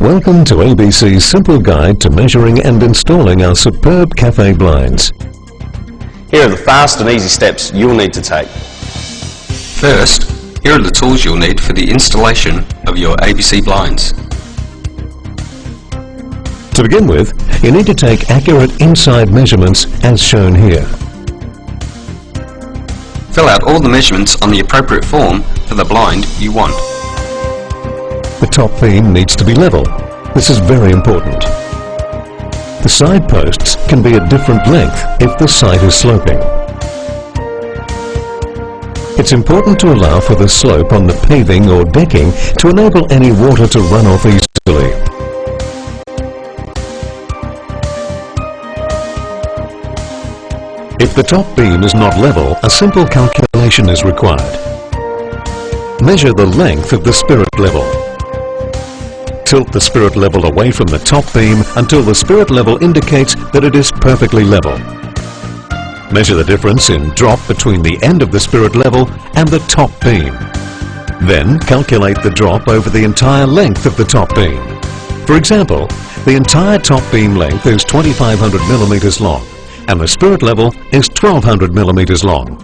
Welcome to ABC's simple guide to measuring and installing our superb cafe blinds. Here are the fast and easy steps you'll need to take. First, here are the tools you'll need for the installation of your ABC blinds. To begin with, you need to take accurate inside measurements as shown here. Fill out all the measurements on the appropriate form for the blind you want. The top beam needs to be level. This is very important. The side posts can be a different length if the site is sloping. It's important to allow for the slope on the paving or decking to enable any water to run off easily. If the top beam is not level, a simple calculation is required. Measure the length of the spirit level. Tilt the spirit level away from the top beam until the spirit level indicates that it is perfectly level. Measure the difference in drop between the end of the spirit level and the top beam. Then calculate the drop over the entire length of the top beam. For example, the entire top beam length is 2500 millimeters long and the spirit level is 1200 millimeters long.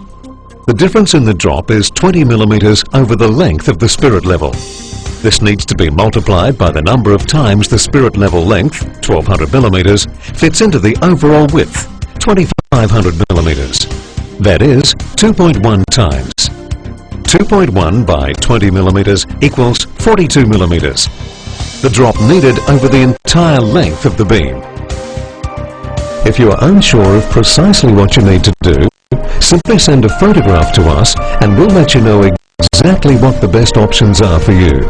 The difference in the drop is 20 millimeters over the length of the spirit level. This needs to be multiplied by the number of times the spirit level length, 1200 millimeters, fits into the overall width, 2500 millimeters. That is 2.1 times. 2.1 by 20 millimeters equals 42 millimeters. The drop needed over the entire length of the beam. If you are unsure of precisely what you need to do, simply send a photograph to us and we'll let you know exactly what the best options are for you.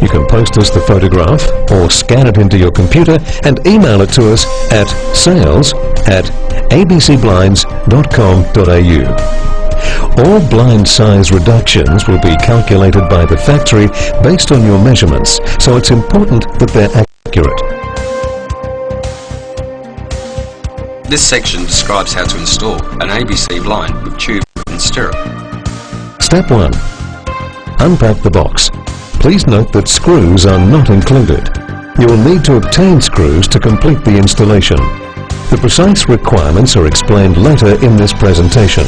You can post us the photograph or scan it into your computer and email it to us at sales@abcblinds.com.au. All blind size reductions will be calculated by the factory based on your measurements, so it's important that they're accurate. This section describes how to install an ABC blind with tube and stirrup. Step 1. Unpack the box. Please note that screws are not included. You will need to obtain screws to complete the installation. The precise requirements are explained later in this presentation.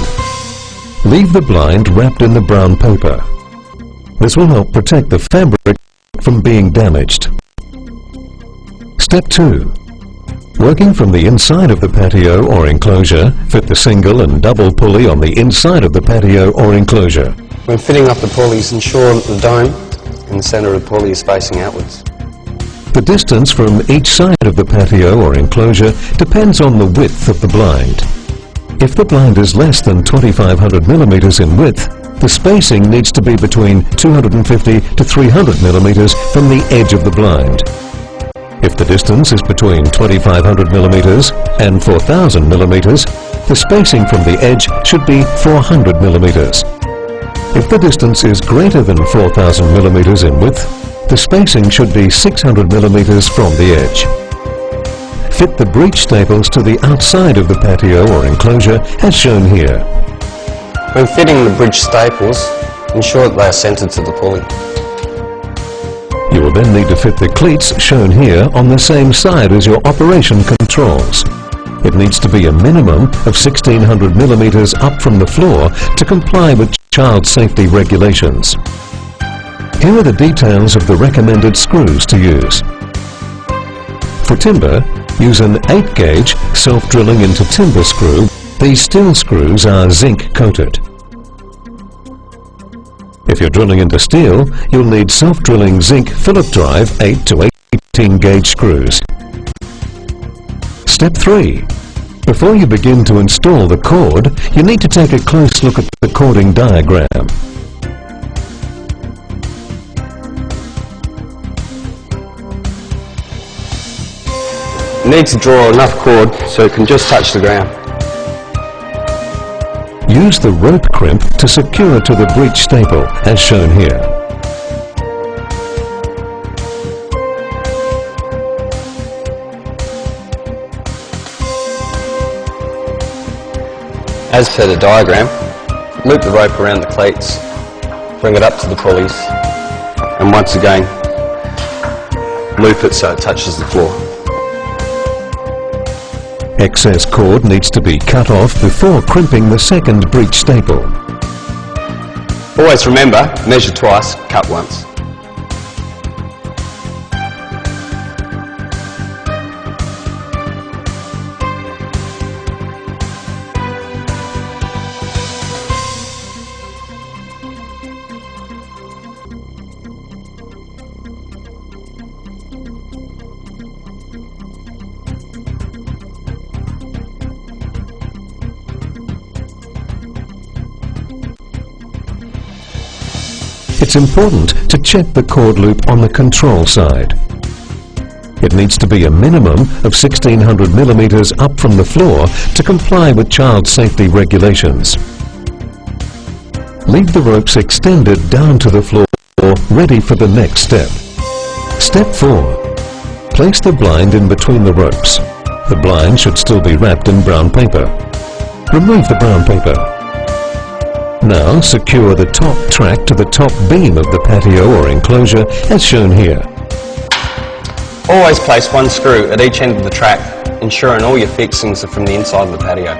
Leave the blind wrapped in the brown paper. This will help protect the fabric from being damaged. Step 2. Working from the inside of the patio or enclosure, fit the single and double pulley on the inside of the patio or enclosure. When fitting up the pulleys, ensure that the dome in the centre of the pulley is facing outwards. The distance from each side of the patio or enclosure depends on the width of the blind. If the blind is less than 2500 millimeters in width, the spacing needs to be between 250 to 300 millimeters from the edge of the blind. If the distance is between 2500 millimeters and 4000 millimeters, the spacing from the edge should be 400 millimeters. If the distance is greater than 4000 millimeters in width, the spacing should be 600 millimeters from the edge. Fit the breech staples to the outside of the patio or enclosure as shown here. When fitting the bridge staples, ensure that they are centred to the pulley. You will then need to fit the cleats shown here on the same side as your operation controls. It needs to be a minimum of 1600 millimeters up from the floor to comply with child safety regulations. Here are the details of the recommended screws to use. For timber, use an 8-gauge self-drilling into timber screw. These steel screws are zinc coated. If you're drilling into steel, you'll need self-drilling zinc Phillip drive 8 to 18 gauge screws. Step 3. Before you begin to install the cord, you need to take a close look at the cording diagram. You need to draw enough cord so it can just touch the ground. Use the rope crimp to secure to the breech staple, as shown here. As per the diagram, loop the rope around the cleats, bring it up to the pulleys, and once again loop it so it touches the floor. Excess cord needs to be cut off before crimping the second breech staple. Always remember, measure twice, cut once. It's important to check the cord loop on the control side. It needs to be a minimum of 1600 millimeters up from the floor to comply with child safety regulations. Leave the ropes extended down to the floor, ready for the next step. Step 4. Place the blind in between the ropes. The blind should still be wrapped in brown paper. Remove the brown paper. Now secure the top track to the top beam of the patio or enclosure as shown here. Always place one screw at each end of the track, ensuring all your fixings are from the inside of the patio.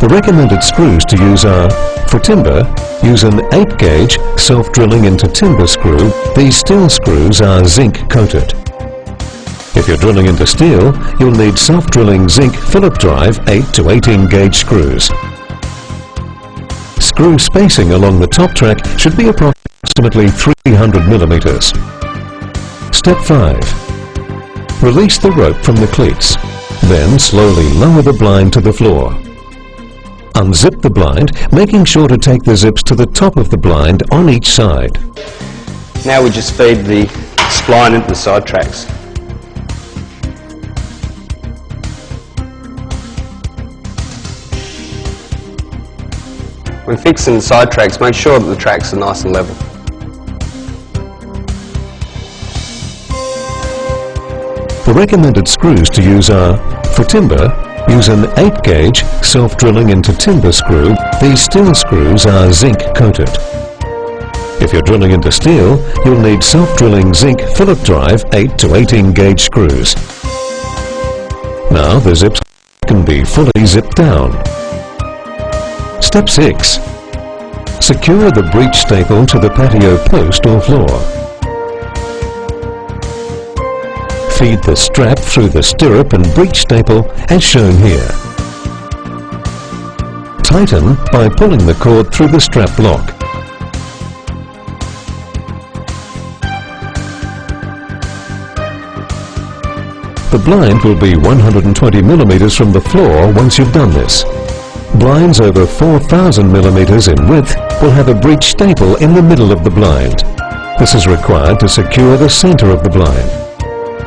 The recommended screws to use are: for timber, use an 8 gauge self-drilling into timber screw. These steel screws are zinc coated. If you're drilling into steel, you'll need self-drilling zinc Phillip drive 8 to 18 gauge screws. Screw spacing along the top track should be approximately 300 millimeters. Step 5. Release the rope from the cleats. Then slowly lower the blind to the floor. Unzip the blind, making sure to take the zips to the top of the blind on each side. Now we just feed the spline into the side tracks. When fixing the side tracks, make sure that the tracks are nice and level. The recommended screws to use are: for timber, use an 8 gauge self-drilling into timber screw. These steel screws are zinc coated. If you're drilling into steel, you'll need self-drilling zinc Phillip drive 8 to 18 gauge screws. Now the zips can be fully zipped down. Step 6. Secure the breech staple to the patio post or floor. Feed the strap through the stirrup and breech staple as shown here. Tighten by pulling the cord through the strap lock. The blind will be 120 millimeters from the floor once you've done this. Blinds over 4,000 millimeters in width will have a breech staple in the middle of the blind. This is required to secure the center of the blind.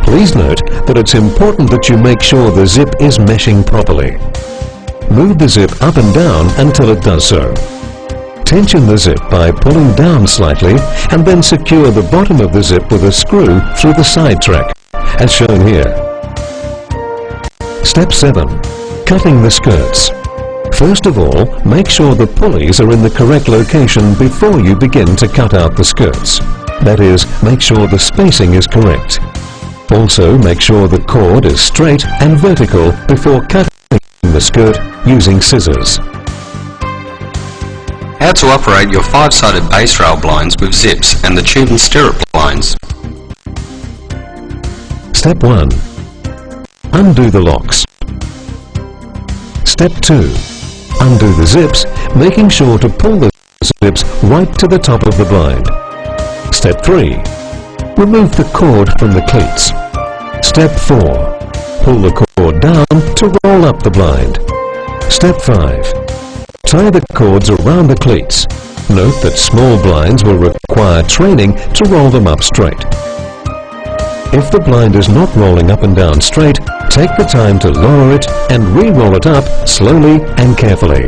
Please note that it's important that you make sure the zip is meshing properly. Move the zip up and down until it does so. Tension the zip by pulling down slightly and then secure the bottom of the zip with a screw through the side track, as shown here. Step 7. Cutting the skirts. First of all, make sure the pulleys are in the correct location before you begin to cut out the skirts. That is, make sure the spacing is correct. Also, make sure the cord is straight and vertical before cutting the skirt using scissors. How to operate your 5-sided base rail blinds with zips and the tube and stirrup blinds. Step 1. Undo the locks. Step 2. Undo the zips, making sure to pull the zips right to the top of the blind. Step 3. Remove the cord from the cleats. Step 4. Pull the cord down to roll up the blind. Step 5. Tie the cords around the cleats. Note that small blinds will require training to roll them up straight. If the blind is not rolling up and down straight, take the time to lower it and re-roll it up slowly and carefully.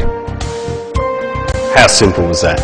How simple was that?